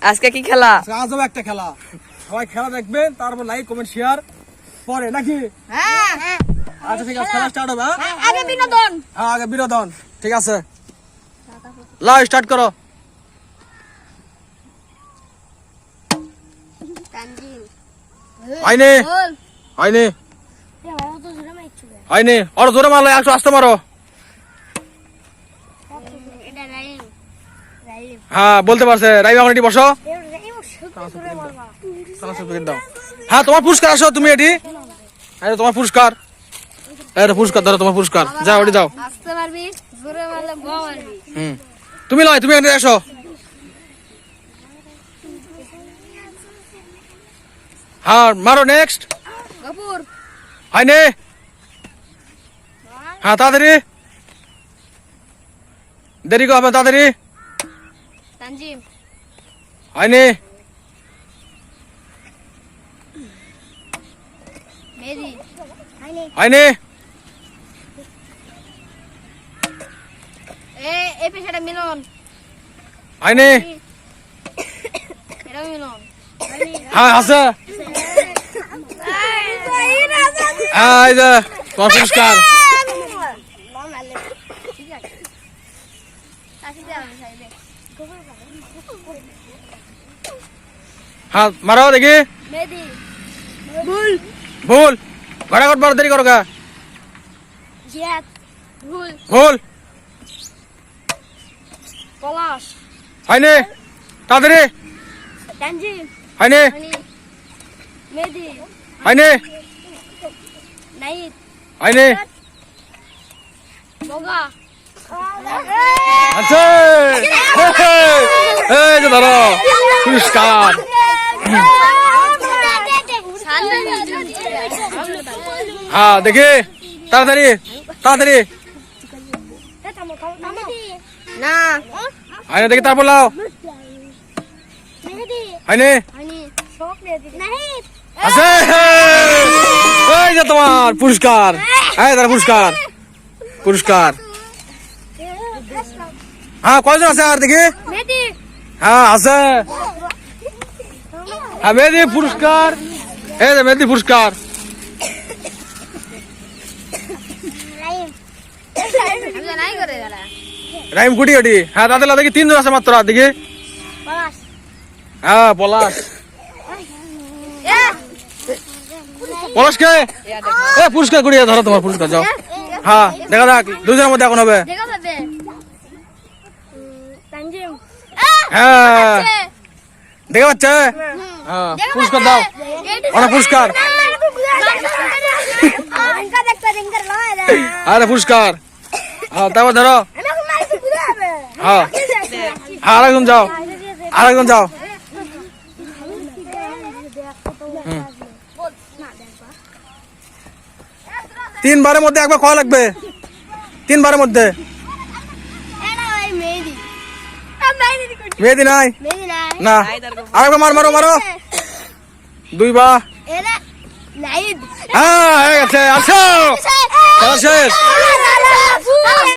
আজকে কি খেলা? আজব একটা খেলা, সবাই খেলা দেখবেন, তারপর লাইক কমেন্ট শেয়ার পরে নাকি? আচ্ছা ঠিক আছে, খেলা স্টার্ট হবে। আগে বিনোদন। হ্যাঁ আগে বিনোদন, ঠিক আছে লাও স্টার্ট করো। আইনে আইনে আইনে আর জোরে মারলে একটু আস্তে মারো। হ্যাঁ বলতে পারছে। রাইম এখন এটি বসো। দাও। হ্যাঁ তোমার পুরস্কার আসো, তুমি এটি তোমার পুরস্কার, পুরস্কার ধরো, তোমার পুরস্কার যাও এটি দাও। তুমি লয়, তুমি এখানে আসো। হ্যাঁ মারো নেক্সট। হাইনে হ্যাঁ তাড়াতাড়ি, দেরি হবে তাড়াতাড়ি। হাইনে হাইনে হাইনে হ্যাঁ আছে। এই যে তোমার পুরস্কার। হ্যাঁ মারো দেখি। ভুল ঘরে ঘর বড় দেরি করো গা। ভুল হয়নি তাড়াতাড়ি। হয়নি হয়নি হয়নি আচ্ছা এই যে ধরো পুরস্কার। হ্যাঁ দেখি তাড়াতাড়ি তাড়াতাড়ি। হয়নি দেখি তারপর লাও। হয়নি আছে। এই যে তোমার পুরস্কার, এই তার পুরস্কার পুরস্কার। হ্যাঁ কয়জন আছে আর দেখি। হ্যাঁ আছে। হ্যাঁ মেহেদি পুরস্কার, এই যে মেহেদি পুরস্কার। রাইম কুটি ওটি। হ্যাঁ তাদের দেখি তিনজন আছে মাত্র দেখি। হ্যাঁ পলাশ পলাশকে পুরস্কার কুড়িয়ে ধরো, তোমার পুরস্কার যাও। হ্যাঁ দেখা যাক দুজনের মধ্যে এখন হবে। হ্যাঁ দেখা পাচ্ছে। হ্যাঁ পুরস্কার দাও, অনেক পুরস্কার। আরে পুরস্কার। হ্যাঁ তারপর ধরো। হ্যাঁ আরেকজন যাও, আরেকজন যাও। তিনবারের মধ্যে একবার খাওয়া লাগবে, তিনবারের মধ্যে। মেহেদি নাই না, আরেকবার মারো মারো মারো। দুইবার। হ্যাঁ হয়ে গেছে, আসো শেষ।